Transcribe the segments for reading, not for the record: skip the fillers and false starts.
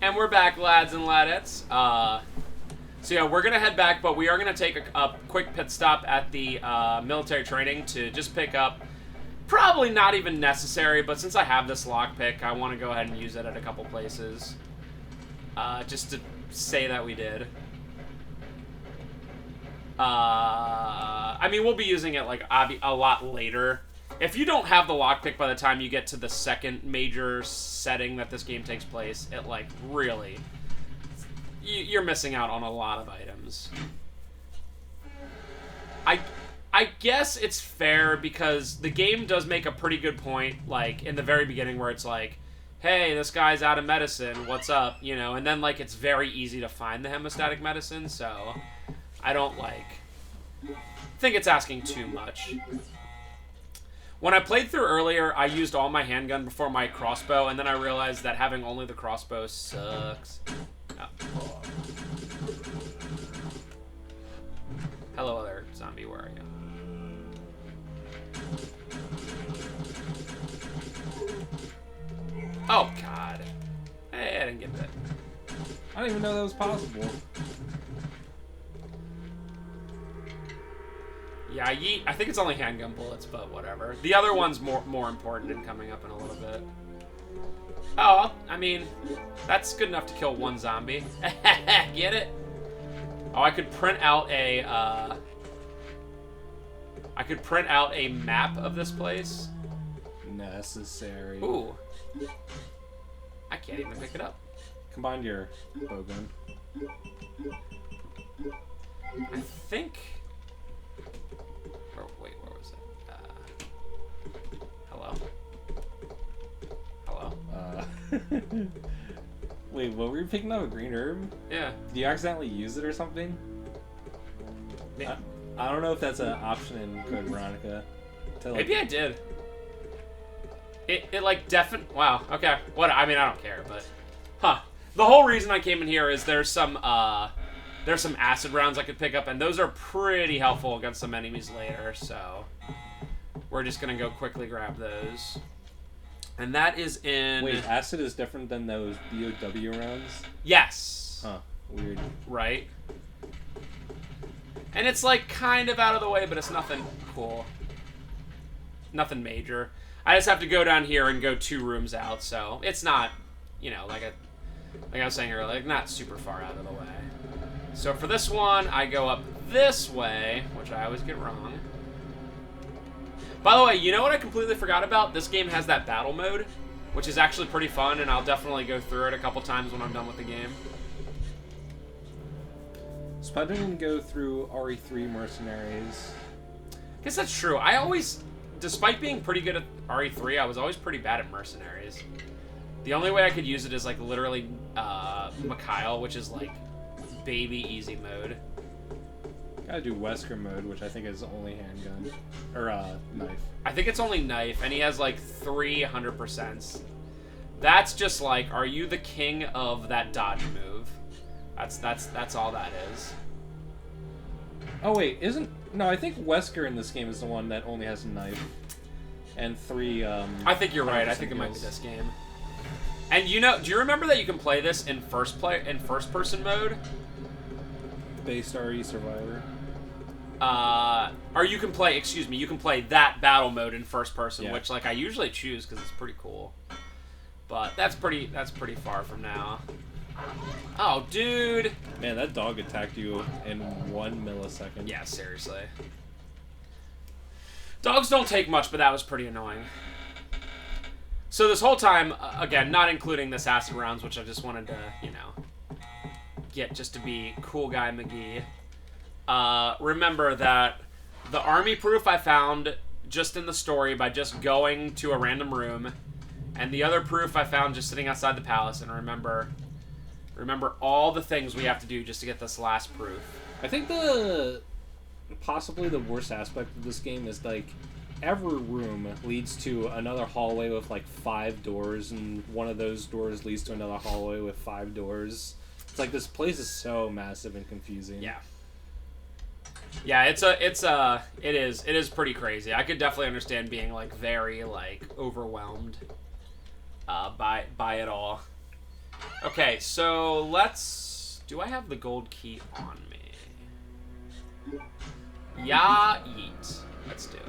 And we're back, lads and ladettes. So yeah, we're going to head back, but we are going to take a quick pit stop at the military training to just pick up, probably not even necessary, but since I have this lockpick, I want to go ahead and use it at a couple places. Just to say that we did. I mean, we'll be using it like a lot later. If you don't have the lockpick by the time you get to the second major setting that this game takes place, it like really, you're missing out on a lot of items. I guess it's fair because the game does make a pretty good point, like in the very beginning where it's like, hey, this guy's out of medicine, what's up, you know, and then like it's very easy to find the hemostatic medicine, so I don't think it's asking too much. When I played through earlier, I used all my handgun before my crossbow, and then I realized that having only the crossbow sucks. Oh. Hello, other zombie, where are you? Oh, God. Hey, I didn't get that. I didn't even know that was possible. Yeah, I think it's only handgun bullets, but whatever. The other one's more important and coming up in a little bit. Oh, I mean, that's good enough to kill one zombie. Get it? Oh, I could print out a map of this place. Necessary. Ooh. I can't even pick it up. Combine your bowgun. I think... Oh, wait, where was it? Hello? Hello? Wait, what were you picking up? A green herb? Yeah. Did you accidentally use it or something? Yeah. I don't know if that's an option in Code Veronica. Maybe I did. It like definitely... Wow, okay. What? I mean, I don't care, but... Huh. The whole reason I came in here is there's some acid rounds I could pick up, and those are pretty helpful against some enemies later, so... We're just gonna go quickly grab those. And that is in... Wait, acid is different than those BOW rounds? Yes. Huh. Weird. Right. And it's like kind of out of the way, but it's nothing cool. Nothing major. I just have to go down here and go 2 rooms out, so it's not, you know, like I was saying earlier, like not super far out of the way. So for this one, I go up this way, which I always get wrong. By the way, you know what I completely forgot about? This game has that battle mode, which is actually pretty fun, and I'll definitely go through it a couple times when I'm done with the game. Spider didn't go through RE3 Mercenaries. I guess that's true. I always, despite being pretty good at RE3, I was always pretty bad at Mercenaries. The only way I could use it is like literally Mikhail, which is like baby easy mode. Gotta do Wesker mode, which I think is only handgun. Or, knife. I think it's only knife, and he has like 300%. That's just like, are you the king of that dodge move? That's all that is. Oh wait, no, I think Wesker in this game is the one that only has a knife. And 3, I think you're right, I think it might be this game. And you know, do you remember that you can play this in first person mode? Based RE Survivor. Or you can play, excuse me, you can play that battle mode in first person, yeah. Which like I usually choose because it's pretty cool. But that's pretty far from now. Oh, dude. Man, that dog attacked you in 1 millisecond. Yeah, seriously. Dogs don't take much, but that was pretty annoying. So this whole time, again, not including this acid rounds, which I just wanted to, you know, get just to be cool guy McGee. Remember that the army proof I found just in the story by just going to a random room, and the other proof I found just sitting outside the palace. And remember all the things we have to do just to get this last proof. I think possibly the worst aspect of this game is like every room leads to another hallway with like 5 doors, and one of those doors leads to another hallway with 5 doors. It's like this place is so massive and confusing. Yeah. Yeah, it is pretty crazy. I could definitely understand being like very like overwhelmed by it all. Okay, so let's... Do I have the gold key on me? Yeah, yeet. Let's do it.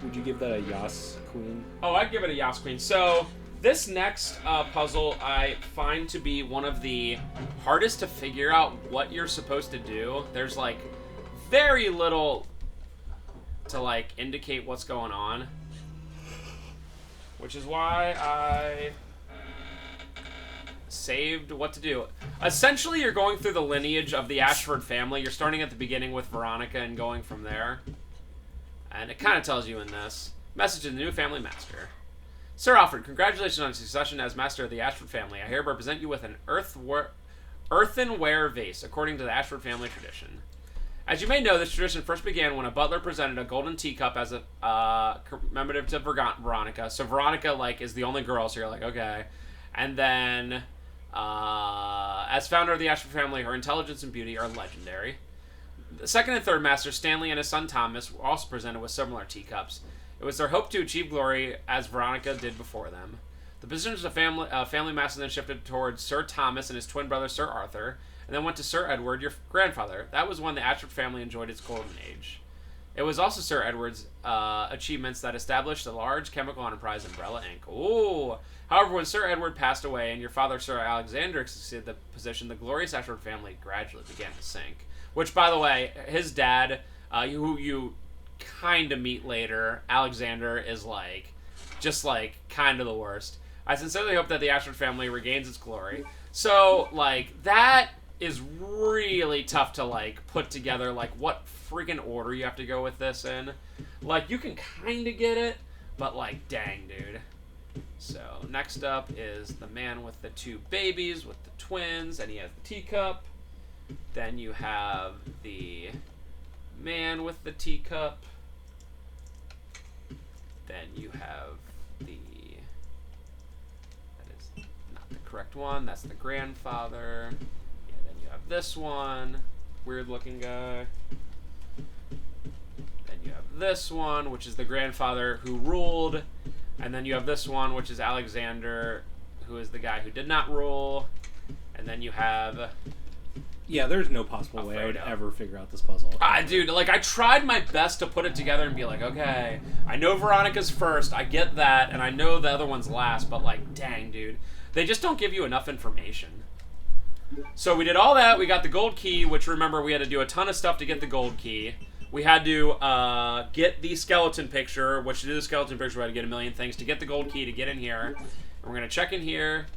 Would you give that a Yas Queen? Oh, I'd give it a Yas Queen. So, this next puzzle I find to be one of the hardest to figure out what you're supposed to do. There's, like, very little to, like, indicate what's going on. Which is why I saved what to do. Essentially, you're going through the lineage of the Ashford family. You're starting at the beginning with Veronica and going from there. And it kind of tells you in this. Message to the new family master. Sir Alfred, congratulations on your succession as master of the Ashford family. I hereby present you with an earthenware vase, according to the Ashford family tradition. As you may know, this tradition first began when a butler presented a golden teacup as a commemorative to Veronica. So Veronica, like, is the only girl, so you're like, okay. And then, as founder of the Ashford family, her intelligence and beauty are legendary. The second and third masters, Stanley and his son Thomas, were also presented with similar teacups. It was their hope to achieve glory as Veronica did before them. The positions of family master then shifted towards Sir Thomas and his twin brother Sir Arthur, and then went to Sir Edward, your grandfather. That was when the Ashford family enjoyed its golden age. It was also Sir Edward's achievements that established the large chemical enterprise Umbrella Inc. Ooh! However, when Sir Edward passed away and your father Sir Alexander succeeded the position, the glorious Ashford family gradually began to sink. Which, by the way, his dad, who you kind of meet later, Alexander, is, like, just, like, kind of the worst. I sincerely hope that the Ashford family regains its glory. So, like, that is really tough to, like, put together, like, what freaking order you have to go with this in. Like, you can kind of get it, but, like, dang, dude. So, next up is the man with the two babies, with the twins, and he has the teacup. Then you have the man with the teacup. Then you have the... That is not the correct one. That's the grandfather. Yeah, then you have this one. Weird looking guy. Then you have this one, which is the grandfather who ruled. And then you have this one, which is Alexander, who is the guy who did not rule. And then you have... Yeah, there's no possible way I would ever figure out this puzzle. Dude, like, I tried my best to put it together and be like, okay, I know Veronica's first, I get that, and I know the other one's last, but, like, dang, dude. They just don't give you enough information. So we did all that, we got the gold key, which, remember, we had to do a ton of stuff to get the gold key. We had to get the skeleton picture, which to do the skeleton picture, we had to get a million things to get the gold key to get in here. And we're going to check in here.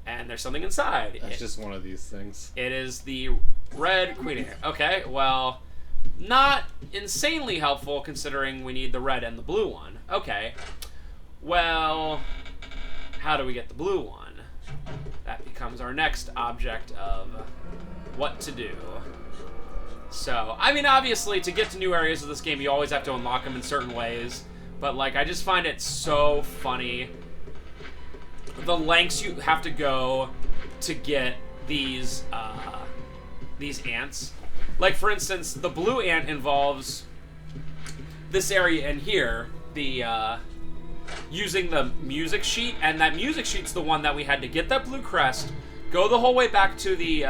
And there's something inside. That's just one of these things. It is the red queen. Okay, well, not insanely helpful considering we need the red and the blue one. Okay, well, how do we get the blue one? That becomes our next object of what to do. So, I mean, obviously, to get to new areas of this game, you always have to unlock them in certain ways. But, like, I just find it so funny the lengths you have to go to get these ants. Like, for instance, the blue ant involves this area in here, the using the music sheet, and that music sheet's the one that we had to get that blue crest, go the whole way back to the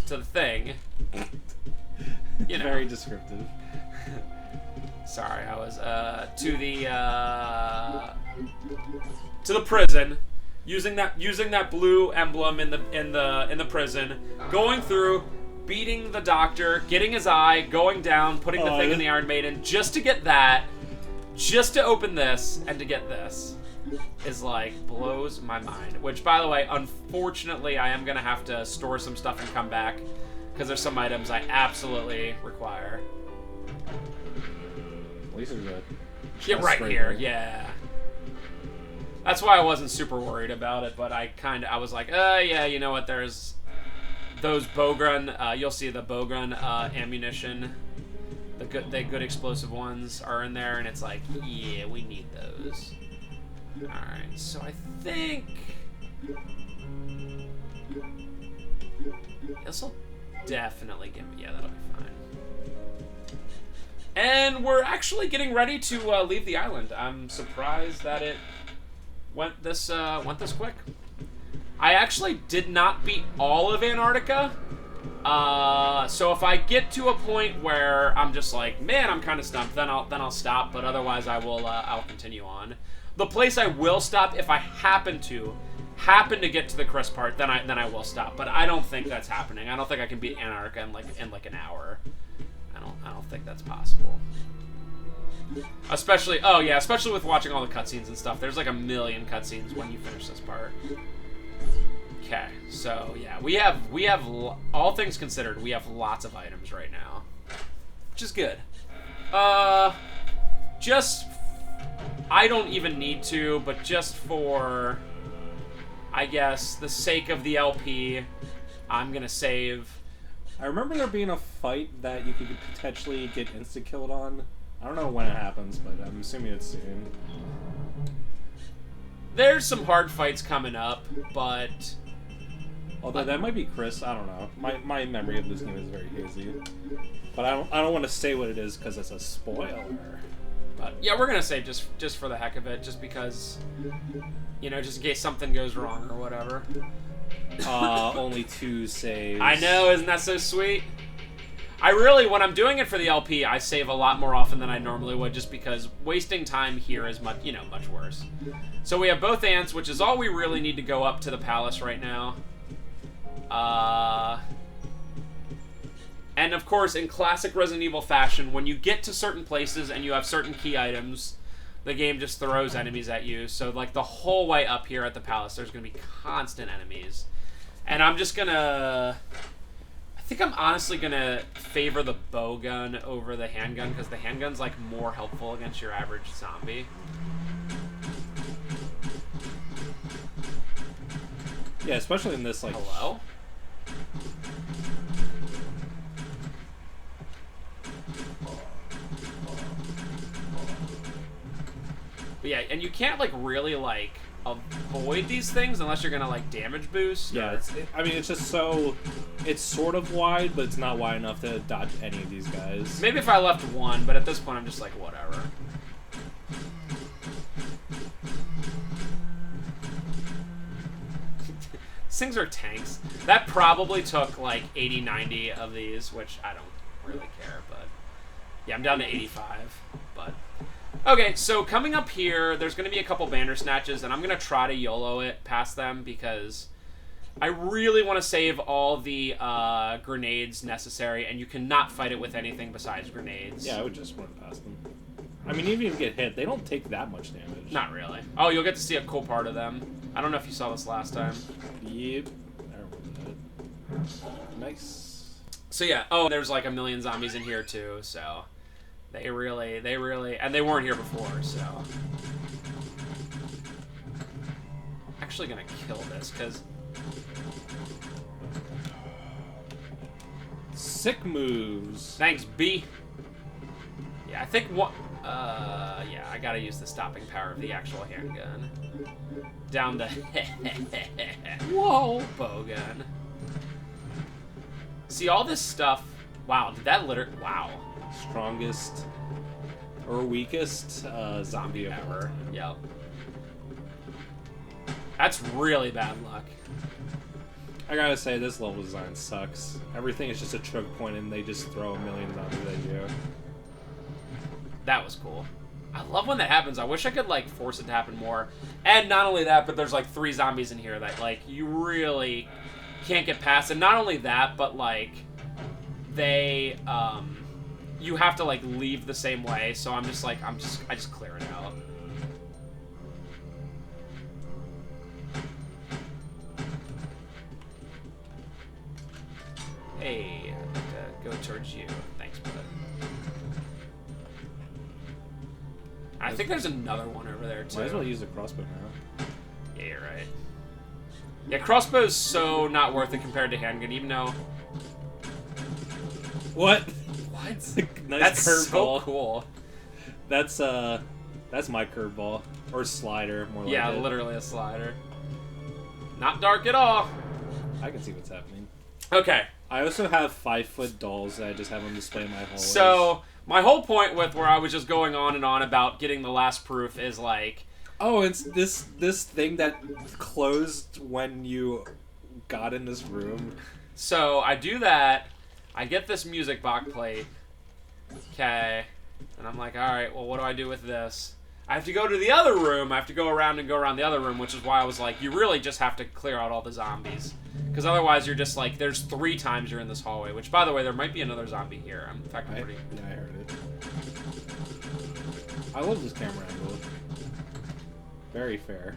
to the thing. You know. Very descriptive. Sorry, I was to the prison, using that blue emblem in the prison, going through, beating the doctor, getting his eye, going down, putting the thing in the Iron Maiden, just to get that, just to open this and to get this, is like blows my mind. Which, by the way, unfortunately, I am gonna have to store some stuff and come back because there's some items I absolutely require. These are good. Yeah, right here. Yeah. That's why I wasn't super worried about it, but I was like, yeah, you know what? There's those bowgun. You'll see the bowgun ammunition. The good explosive ones are in there, and it's like, yeah, we need those. All right. So I think this will definitely give me. Yeah, that'll be fine. And we're actually getting ready to leave the island. I'm surprised that it went this quick. I actually did not beat all of Antarctica. So if I get to a point where I'm just like, man, I'm kind of stumped, then I'll stop. But otherwise, I'll continue on. The place I will stop if I happen to get to the Chris part, then I will stop. But I don't think that's happening. I don't think I can beat Antarctica in like an hour. I don't think that's possible. Especially with watching all the cutscenes and stuff. There's like a million cutscenes when you finish this part. Okay, so yeah, we have all things considered, we have lots of items right now, which is good. Just I don't even need to, but just for, I guess, the sake of the LP, I'm gonna save. I remember there being a fight that you could potentially get insta-killed on. I don't know when it happens, but I'm assuming it's soon. There's some hard fights coming up, but... Although that might be Chris, I don't know. My memory of this game is very hazy. But I don't want to say what it is because it's a spoiler. But yeah, we're gonna save just for the heck of it, just because, you know, just in case something goes wrong or whatever. Only 2 saves. I know, isn't that so sweet? I really, when I'm doing it for the LP, I save a lot more often than I normally would, just because wasting time here is much worse. So we have both ants, which is all we really need to go up to the palace right now. And of course, in classic Resident Evil fashion, when you get to certain places and you have certain key items, the game just throws enemies at you. So like the whole way up here at the palace, there's going to be constant enemies. And I'm just going to... I think I'm honestly going to favor the bow gun over the handgun, because the handgun's like more helpful against your average zombie. Yeah, especially in this, like... Hello? But yeah, and you can't like really like avoid these things unless you're gonna like damage boost. Yeah, it's just so, it's sort of wide, but it's not wide enough to dodge any of these guys. Maybe if I left one, but at this point I'm just like whatever. These things are tanks. That probably took like 80, 90 of these, which I don't really care, but yeah, I'm down to 85, but... Okay, so coming up here, there's going to be a couple Bandersnatches, and I'm going to try to YOLO it past them, because I really want to save all the grenades necessary, and you cannot fight it with anything besides grenades. Yeah, I would just run past them. I mean, even if you get hit, they don't take that much damage. Not really. Oh, you'll get to see a cool part of them. I don't know if you saw this last time. Yep. I remember that. Nice. So yeah, oh, there's like a million zombies in here too, so... They really, and they weren't here before, so. Actually gonna kill this, because. Sick moves. Thanks, B. Yeah, I think what. Yeah, I gotta use the stopping power of the actual handgun. Down the. Whoa! Bow gun. See, all this stuff. Wow, did that literally. Wow. Strongest or weakest zombie ever. Yep. That's really bad luck. I gotta say, this level design sucks. Everything is just a choke point, and they just throw a million zombies at you. That was cool. I love when that happens. I wish I could like force it to happen more. And not only that, but there's like 3 zombies in here that like you really can't get past. And not only that, but like they you have to like leave the same way, so I just clear it out. Hey, I'd like to go towards you. Thanks, bud. I think there's another one over there too. Might as well use a crossbow now. Yeah, you're right. Yeah, crossbow's so not worth it compared to handgun, even though. What? What? Nice That's curveball. so cool. That's my curveball or slider, more like Yeah, it. literally a slider. Not dark at all. I can see what's happening. Okay. I also have 5-foot dolls that I just have on display in my hallways. So My whole point with where I was just going on and on about getting the last proof is like... Oh, it's this thing that closed when you got in this room. So, I do that. I get this music box plate. Okay. And I'm like, alright, well, what do I do with this? I have to go to the other room. I have to go around the other room, which is why I was like, you really just have to clear out all the zombies. Because otherwise you're just like, there's 3 times you're in this hallway. Which, by the way, there might be another zombie here. In fact, Yeah, I heard it. I love this camera angle. Very fair.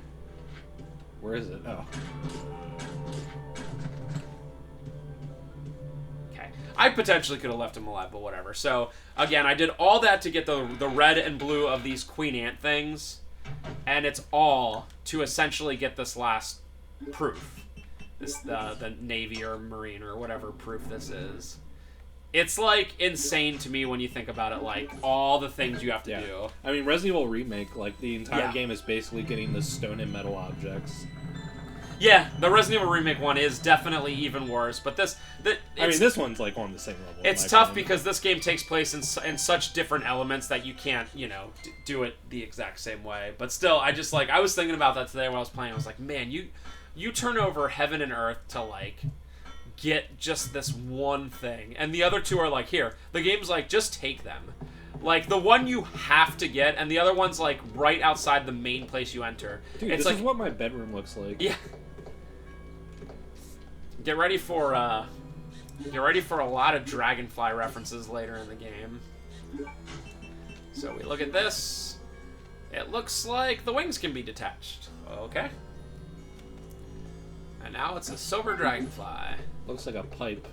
Where is it? Oh. Okay. I potentially could have left him alive, but whatever. So, again, I did all that to get the red and blue of these Queen Ant things. And it's all to essentially get this last proof. The Navy or Marine or whatever proof this is. It's, like, insane to me when you think about it, like, all the things you have to do. I mean, Resident Evil Remake, like, the entire game is basically getting the stone and metal objects. Yeah, the Resident Evil Remake one is definitely even worse, but this one's, like, on the same level. It's tough because this game takes place in such different elements that you can't, you know, do it the exact same way. But still, I was thinking about that today when I was playing. I was like, man, you turn over heaven and earth to, like... get just this one thing, and the other 2 are like, here, the game's like, just take them. Like, the one you have to get, and the other one's like right outside the main place you enter. Dude, it's this like, is what my bedroom looks like. Yeah. Get ready for a lot of Dragonfly references later in the game. So we look at this. It looks like the wings can be detached. Okay. And now it's a silver dragonfly. Looks like a pipe.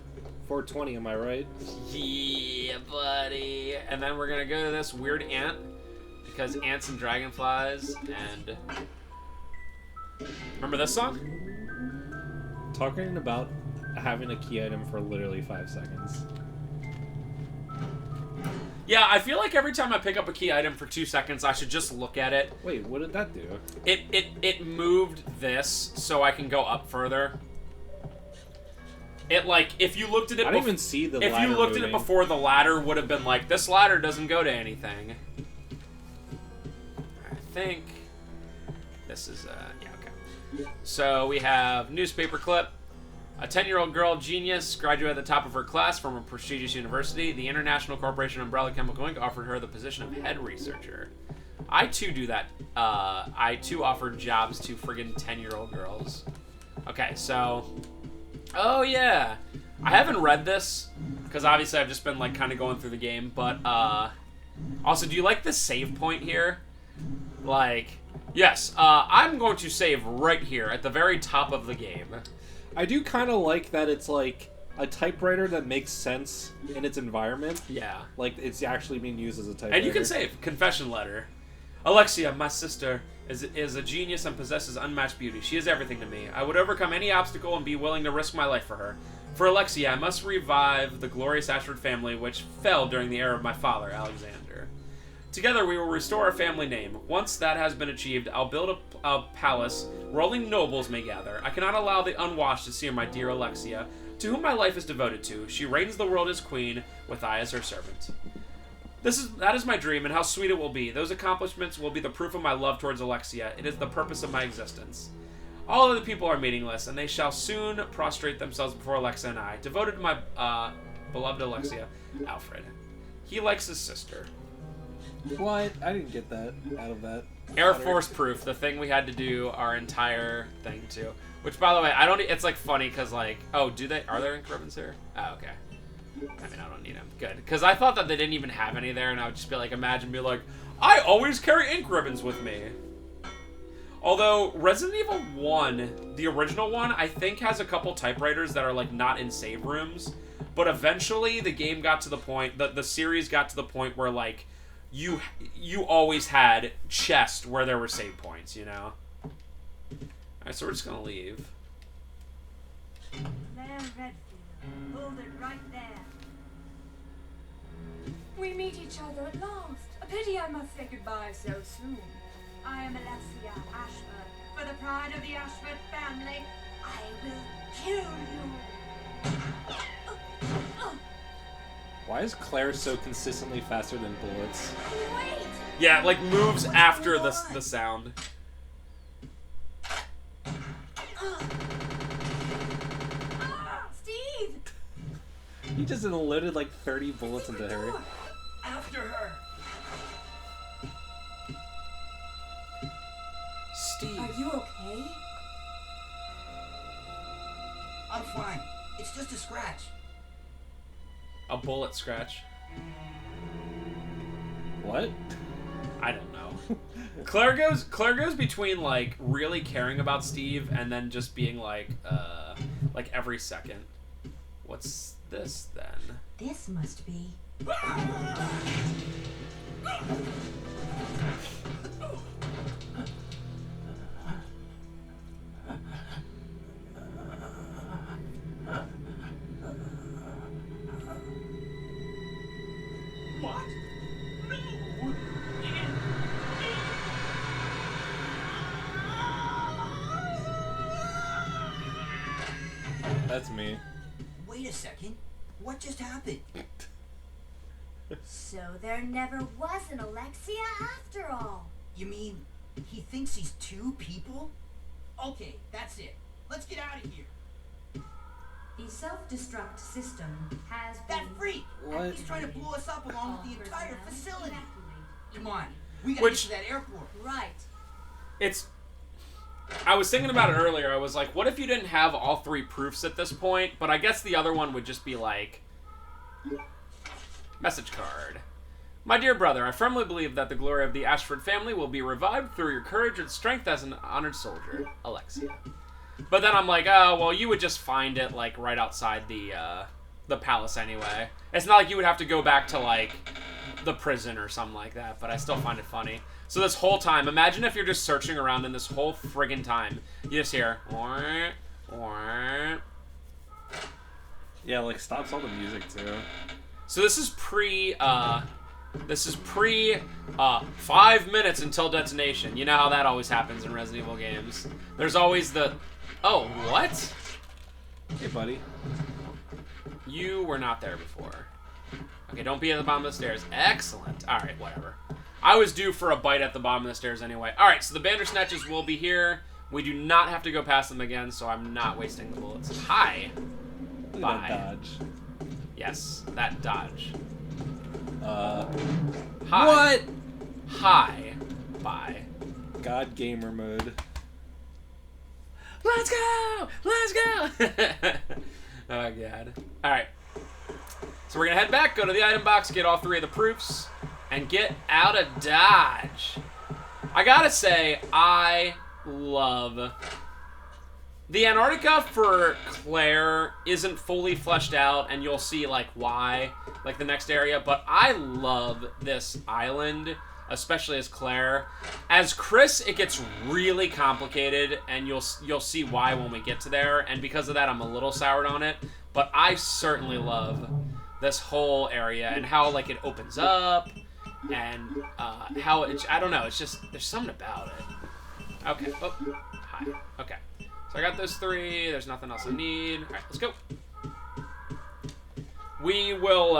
420, am I right? Yeah, buddy. And then we're gonna go to this weird ant, because ants and dragonflies, and... Remember this song? Talking about having a key item for literally 5 seconds. Yeah, I feel like every time I pick up a key item for 2 seconds, I should just look at it. Wait, what did that do? It moved this so I can go up further. It, like, if you looked at it... I didn't even see the ladder If you looked moving. at it before, the ladder would have been like, this ladder doesn't go to anything. I think... This is, yeah, okay. So, we have newspaper clip. A 10-year-old girl genius graduated at the top of her class from a prestigious university. The International Corporation Umbrella Chemical Inc. offered her the position of head researcher. I, too, do that. I, too, offered jobs to friggin' 10-year-old girls. Okay, so... Oh, yeah. I haven't read this, because obviously I've just been, like, kind of going through the game, but, also, do you like the save point here? Like, yes, I'm going to save right here, at the very top of the game. I do kind of like that it's, like, a typewriter that makes sense in its environment. Yeah. Like, it's actually being used as a typewriter. And you can save. Confession letter. Alexia, my sister, is a genius and possesses unmatched beauty. She is everything to me. I would overcome any obstacle and be willing to risk my life for her. For Alexia, I must revive the glorious Ashford family which fell during the era of my father, Alexander. Together we will restore our family name. Once that has been achieved, I'll build a palace where only nobles may gather. I cannot allow the unwashed to see my dear Alexia, to whom my life is devoted to. She reigns the world as queen, with I as her servant. That is my dream, and how sweet it will be. Those accomplishments will be the proof of my love towards Alexia. It is the purpose of my existence. All other people are meaningless, and they shall soon prostrate themselves before Alexia and I. Devoted to my beloved Alexia, Alfred. He likes his sister. What? I didn't get that out of that. Air Force proof, the thing we had to do our entire thing to. Which, by the way, I don't. It's like funny because like, oh, are there ink ribbons here? Oh, okay. I mean, I don't need them. Good, because I thought that they didn't even have any there, and I would just be like, imagine be like, I always carry ink ribbons with me. Although Resident Evil 1, the original one, I think has a couple typewriters that are like not in save rooms, but eventually the game got to the point, the series got to the point where like you always had chests where there were save points, you know. Alright, so we're just gonna leave. There, Redfield. Hold it right there. We meet each other at last. A pity I must say goodbye so soon. I am Alexia Ashford. For the pride of the Ashford family, I will kill you. Why is Claire so consistently faster than bullets? Wait! Yeah, like moves after the sound. Steve! He just unloaded like 30 bullets into her. After her. Steve. Are you okay? I'm fine. It's just a scratch. A bullet scratch. What? I don't know. Claire goes between like really caring about Steve and then just being like every second. What's this then? This must be. What? No! That's me. Wait a second. What just happened? So there never was an Alexia after all. You mean he thinks he's two people? Okay, that's it. Let's get out of here. The self-destruct system has That been. freak! What? He's trying to blow us up along with the entire Personnel facility. evacuate. Come on. We gotta Which- get to that airport. Right. I was thinking about it earlier. I was like, what if you didn't have all three proofs at this point? But I guess the other one would just be like, message card. My dear brother, I firmly believe that the glory of the Ashford family will be revived through your courage and strength as an honored soldier, Alexia. But then I'm like, oh, well, you would just find it like right outside the palace anyway. It's not like you would have to go back to like the prison or something like that. But I still find it funny. So this whole time, imagine if you're just searching around in this whole friggin' time. You just hear, wah, wah. Yeah, like stops all the music too. So this is pre 5 minutes until detonation. You know how that always happens in Resident Evil games. There's always the, oh, what? Hey, buddy. You were not there before. Okay, don't be at the bottom of the stairs. Excellent. All right, whatever. I was due for a bite at the bottom of the stairs anyway. All right, so the Bandersnatches will be here. We do not have to go past them again, so I'm not wasting the bullets. Hi. Look Bye. at that dodge. Yes, that dodge. Uh, Hi. What? Hi. Bye. God gamer mode. Let's go! Let's go! Oh, God. All right. So we're going to head back, go to the item box, get all three of the proofs, and get out of Dodge. I got to say, I love... The Antarctica for Claire isn't fully fleshed out, and you'll see, like, why, like, the next area, but I love this island, especially as Claire. As Chris, it gets really complicated, and you'll see why when we get to there, and because of that, I'm a little soured on it, but I certainly love this whole area, and how, like, it opens up, and how it, I don't know, it's just, there's something about it. Okay, oh, hi, okay. So I got those three. There's nothing else I need. All right, let's go. We will,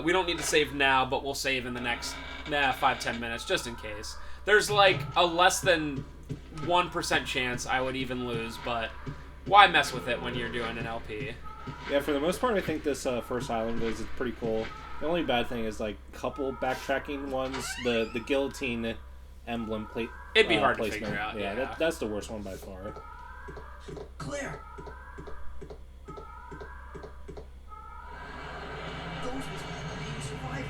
we don't need to save now, but we'll save in the next 5-10 minutes, just in case. There's like a less than 1% chance I would even lose, but why mess with it when you're doing an LP? Yeah, for the most part, I think this first island is pretty cool. The only bad thing is like couple backtracking ones. The guillotine emblem plate. It'd be hard to placement. figure out. Yeah, that's the worst one by far. Claire! Those must be the main survivors.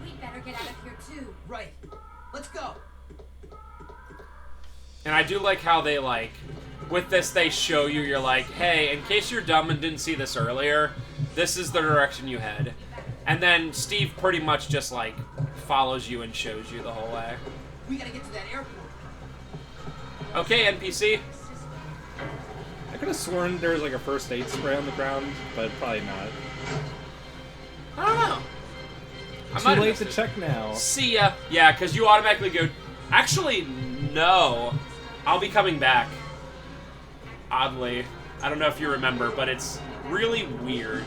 We'd better get out of here too. Right. Let's go. And I do like how they, like, with this, they show you, you're like, hey, in case you're dumb and didn't see this earlier, this is the direction you head. And then Steve pretty much just, like, follows you and shows you the whole way. We gotta get to that airport. Okay, NPC. I could have sworn there was like a first aid spray on the ground, but probably not. I don't know. I Too might have late missed to it. check now. See ya. Yeah, because you automatically go... Actually, no. I'll be coming back. Oddly. I don't know if you remember, but it's really weird.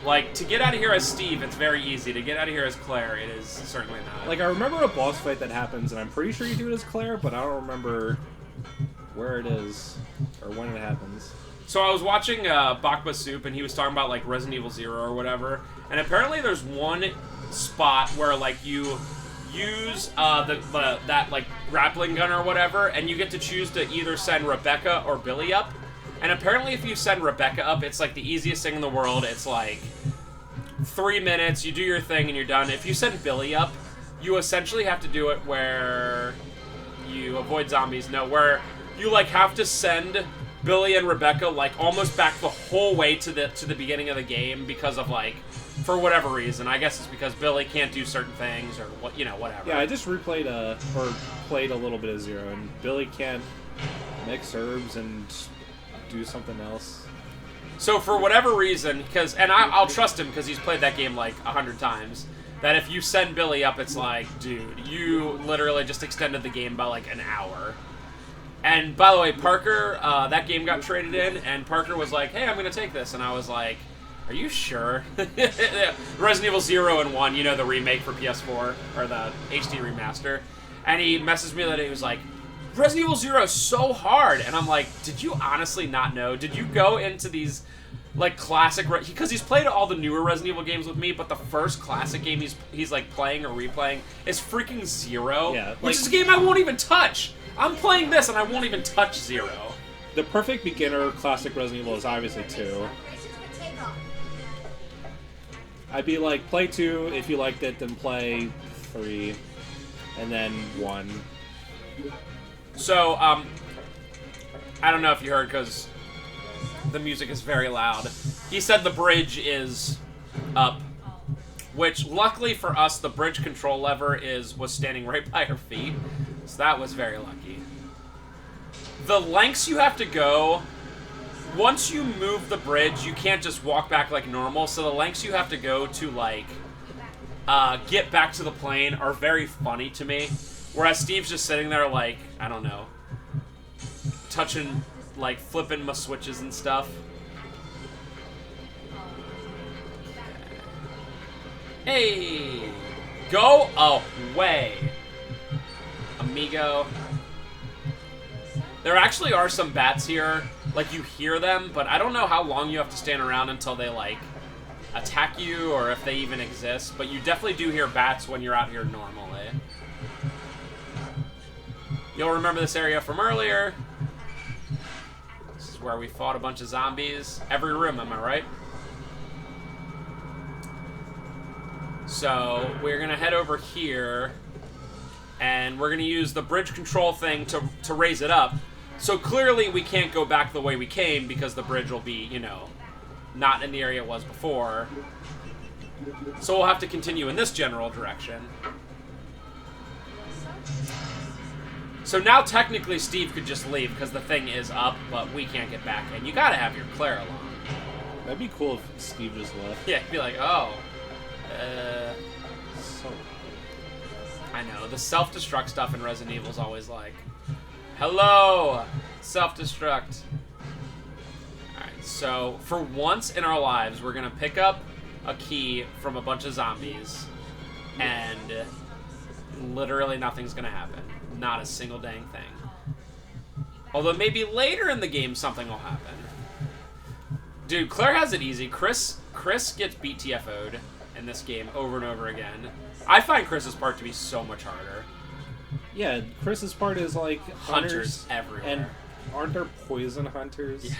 Like, to get out of here as Steve, it's very easy. To get out of here as Claire, it is certainly not. Like, I remember a boss fight that happens, and I'm pretty sure you do it as Claire, but I don't remember where it is or when it happens. So I was watching Bakba Soup, and he was talking about, like, Resident Evil 0 or whatever, and apparently there's one spot where, like, you use that, like, grappling gun or whatever, and you get to choose to either send Rebecca or Billy up. And apparently if you send Rebecca up, it's like the easiest thing in the world. It's like 3 minutes, you do your thing, and you're done. If you send Billy up, you essentially have to do it where you avoid zombies. No, where you like have to send Billy and Rebecca like almost back the whole way to the beginning of the game because of like for whatever reason. I guess it's because Billy can't do certain things or what whatever. Yeah, I just replayed or played a little bit of Zero, and Billy can't mix herbs and do something else. So for whatever reason, I'll trust him because he's played that game like 100 times, that if you send Billy up, it's like, dude, you literally just extended the game by like an hour. And by the way, Parker, that game got traded in, and Parker was like, hey, I'm going to take this. And I was like, are you sure? Resident Evil 0 and 1, you know, the remake for PS4, or the HD remaster. And he messaged me that he was like, Resident Evil 0 is so hard, and I'm like, did you honestly not know? Did you go into these, like, classic... Because he's played all the newer Resident Evil games with me, but the first classic game he's like, playing or replaying is freaking 0, yeah, which is a game I won't even touch. I'm playing this, and I won't even touch 0. The perfect beginner classic Resident Evil is obviously 2. I'd be like, play 2, if you liked it, then play 3, and then 1. So, I don't know if you heard, because the music is very loud. He said the bridge is up, which, luckily for us, the bridge control lever was standing right by her feet, so that was very lucky. The lengths you have to go, once you move the bridge, you can't just walk back like normal, so the lengths you have to go to, like, get back to the plane are very funny to me. Whereas Steve's just sitting there like, I don't know, touching, like, flipping my switches and stuff. Hey! Go away! Amigo. There actually are some bats here. Like, you hear them, but I don't know how long you have to stand around until they, like, attack you or if they even exist. But you definitely do hear bats when you're out here normally. You'll remember this area from earlier. This is where we fought a bunch of zombies. Every room, am I right? So, we're going to head over here, and we're going to use the bridge control thing to raise it up. So clearly we can't go back the way we came because the bridge will be, you know, not in the area it was before. So we'll have to continue in this general direction. So now technically Steve could just leave because the thing is up, but we can't get back in. You gotta have your Claire along. That'd be cool if Steve just left. Yeah, be like, oh. So... I know, the self-destruct stuff in Resident Evil is always like, hello, self-destruct. Alright, so for once in our lives, we're gonna pick up a key from a bunch of zombies, and literally nothing's gonna happen. Not a single dang thing. Although maybe later in the game something will happen. Dude, Claire has it easy. Chris gets BTFO'd in this game over and over again. I find Chris's part to be so much harder. Yeah, Chris's part is like Hunters everywhere. And aren't there poison hunters? Yeah.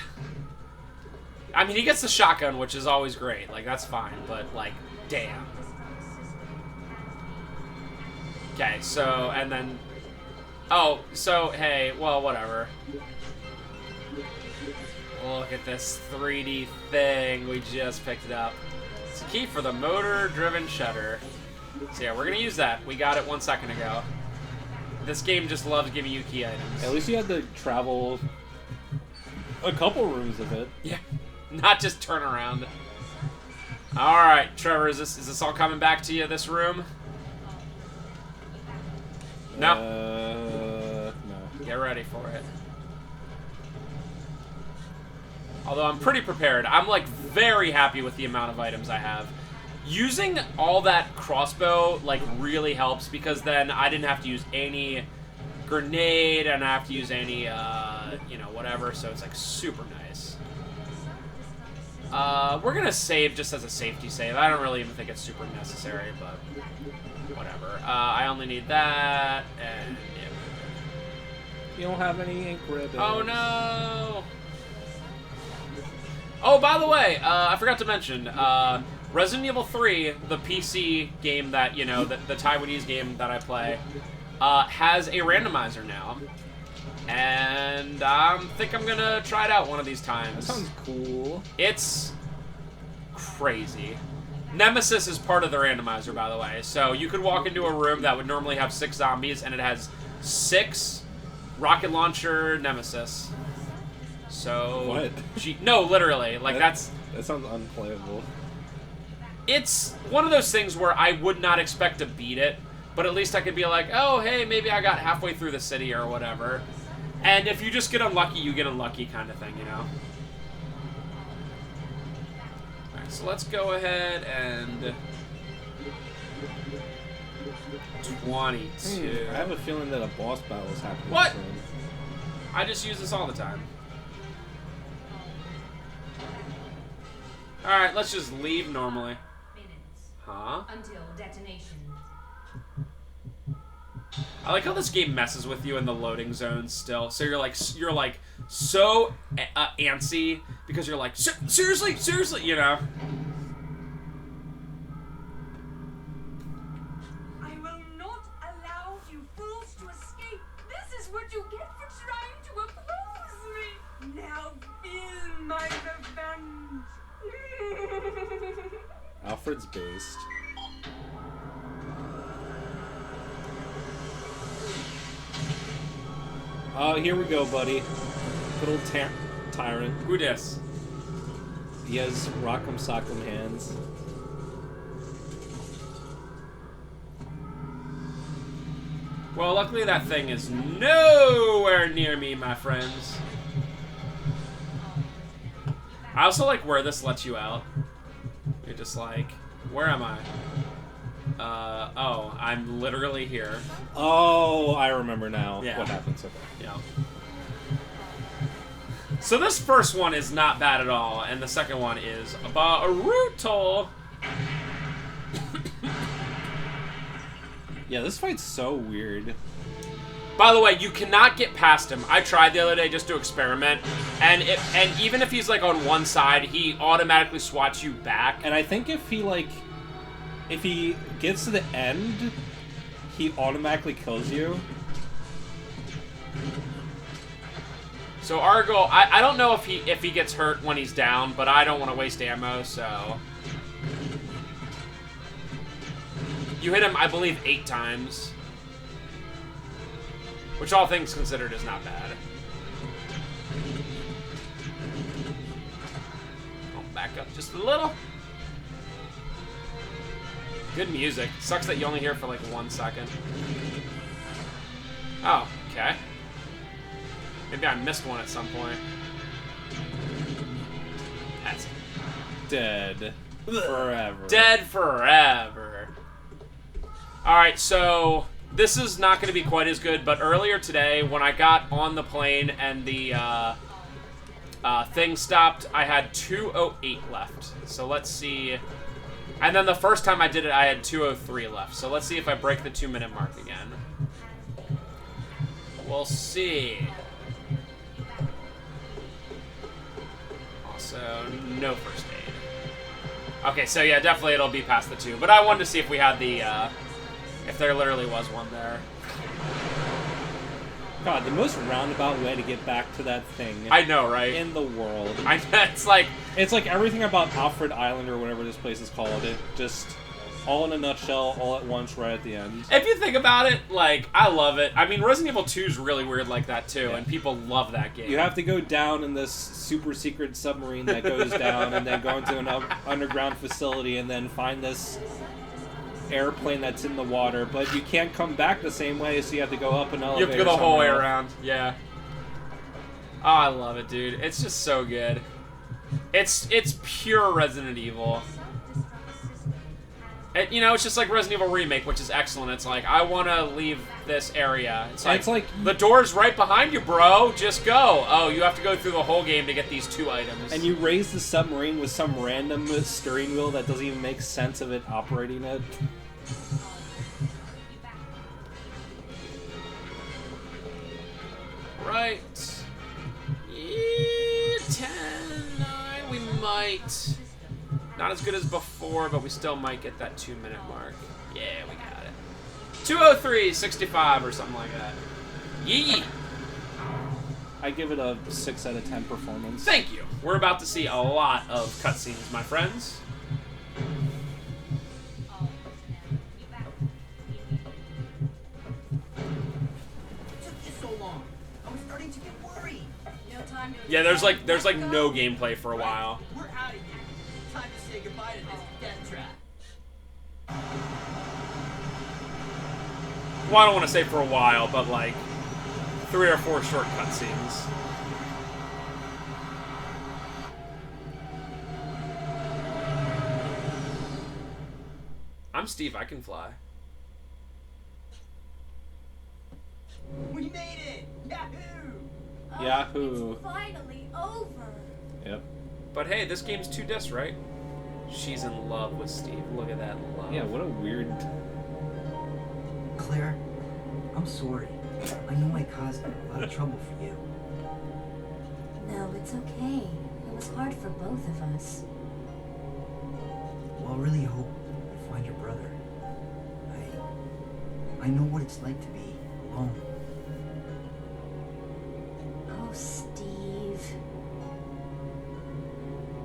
I mean, he gets the shotgun, which is always great. Like, that's fine, but, like, damn. Okay, so, and then... Oh, so, hey, well, whatever. Look at this 3D thing. We just picked it up. It's a key for the motor-driven shutter. So, yeah, we're going to use that. We got it 1 second ago. This game just loves giving you key items. At least you had to travel a couple rooms of it. Yeah. Not just turn around. Alright, Trevor, is this all coming back to you, this room? No. No. Get ready for it. Although I'm pretty prepared. I'm, like, very happy with the amount of items I have. Using all that crossbow, like, really helps because then I didn't have to use any grenade and I have to use any, you know, whatever. So it's, like, super nice. We're gonna save just as a safety save. I don't really even think it's super necessary, but whatever. I only need that, and yeah. You don't have any ink ribbons. Oh no! Oh, by the way, I forgot to mention, Resident Evil 3, the PC game that, you know, the Taiwanese game that I play, has a randomizer now. And I think I'm gonna try it out one of these times. That sounds cool. It's crazy. Nemesis is part of the randomizer, by the way. So you could walk into a room that would normally have 6 zombies, and it has 6 rocket launcher Nemesis. So What? No, literally. Like that sounds unplayable. It's one of those things where I would not expect to beat it, but at least I could be like, oh, hey, maybe I got halfway through the city or whatever. And if you just get unlucky, you get unlucky kind of thing, you know? Alright, so let's go ahead and... 22. I have a feeling that a boss battle is happening What? soon. I just use this all the time. Alright, let's just leave normally. Minutes Huh? until detonation. I like how this game messes with you in the loading zones still. So you're like so antsy because you're like, seriously, you know? I will not allow you fools to escape. This is what you get for trying to oppose me. Now feel my revenge. Alfred's based. Oh, here we go, buddy. Good old Tyrant. Who dis? He has rock'em sock'em hands. Well, luckily that thing is nowhere near me, my friends. I also like where this lets you out. You're just like, where am I? Oh, I'm literally here. Oh, I remember now Yeah. what happens. Okay. Yeah. So this first one is not bad at all, and the second one is brutal. Yeah, this fight's so weird. By the way, you cannot get past him. I tried the other day just to experiment, and even if he's like on one side, he automatically swats you back. And I think if he gets to the end, he automatically kills you. So Argo, I don't know if he gets hurt when he's down, but I don't want to waste ammo, so you hit him, I believe, 8 times, which all things considered is not bad. I'll back up just a little. Good music. Sucks that you only hear it for like 1 second. Oh, okay. Maybe I missed one at some point. That's it. Dead. Forever. Dead forever. Alright, so this is not going to be quite as good, but earlier today, when I got on the plane and the thing stopped, I had 208 left. So let's see. And then the first time I did it, I had 203 left. So let's see if I break the 2-minute mark again. We'll see. Also, no first aid. Okay, so yeah, definitely it'll be past the 2. But I wanted to see if we had the, if there literally was one there. God, the most roundabout way to get back to that thing. I know, right? In the world. It's like everything about Alfred Island or whatever this place is called. It just all in a nutshell, all at once, right at the end. If you think about it, like, I love it. I mean, Resident Evil 2 is really weird like that too, Yeah. and people love that game. You have to go down in this super secret submarine that goes down, and then go into an underground facility, and then find this airplane that's in the water, but you can't come back the same way, so you have to go up an elevator. You have to go the whole way somewhere else. around. Yeah. Oh, I love it, dude. It's just so good. It's pure Resident Evil. You know, it's just like Resident Evil Remake, which is excellent. It's like, I want to leave this area. It's like, the door's right behind you, bro. Just go. Oh, you have to go through the whole game to get these 2 items. And you raise the submarine with some random steering wheel that doesn't even make sense of it operating it. Right. 10, 9, we might. Not as good as before, but we still might get that 2-minute mark. Yeah, we got it. 2:03:65 or something like that. Yee! I give it a 6 out of 10 performance. Thank you. We're about to see a lot of cutscenes, my friends. It took you so long. I was starting to get worried. No time to Yeah, there's like no gameplay for a while. We're out of here. Time to say goodbye to this death trap. Well, I don't want to say for a while, but like 3 or 4 short cutscenes. I'm Steve, I can fly. We made it! Yahoo! Yahoo. It's finally over. Yep. But hey, this game's 2 discs, right? She's in love with Steve. Look at that love. Yeah, what a weird... Claire, I'm sorry. I know I caused a lot of trouble for you. No, it's okay. It was hard for both of us. Well, I really hope you find your brother. I know what it's like to be alone. Oh, Steve.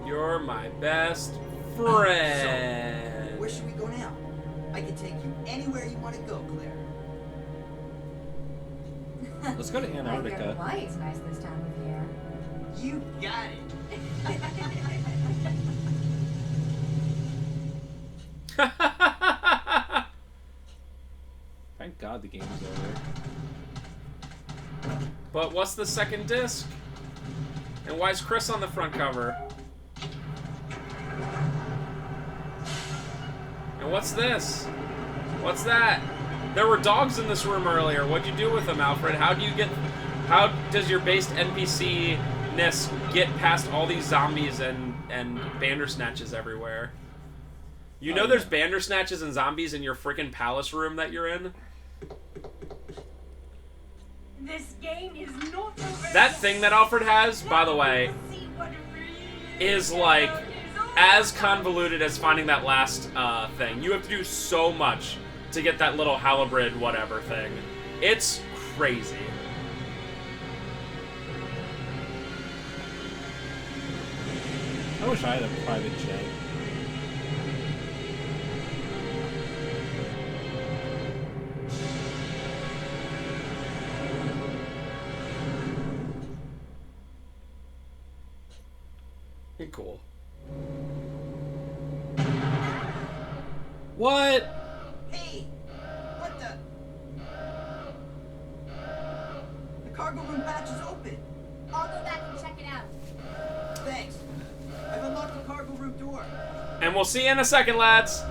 You're my best friend. So, where should we go now? I can take you anywhere you want to go, Claire. Let's go to Like Antarctica. Hawaii's nice this time of year. You got it. Thank God the game is over. But what's the second disc? And why is Chris on the front cover? And what's this? What's that? There were dogs in this room earlier. What'd you do with them, Alfred? How does your based NPC-ness get past all these zombies and Bandersnatches everywhere? You know there's Bandersnatches and zombies in your freaking palace room that you're in? This game is not over. That thing that Alfred has, by the way, is like as convoluted as finding that last thing. You have to do so much to get that little halibrid whatever thing. It's crazy. I wish I had a private jet. Cool. What? Hey! What the? The cargo room hatch is open. I'll go back and check it out. Thanks. I've unlocked the cargo room door. And we'll see you in a second, lads.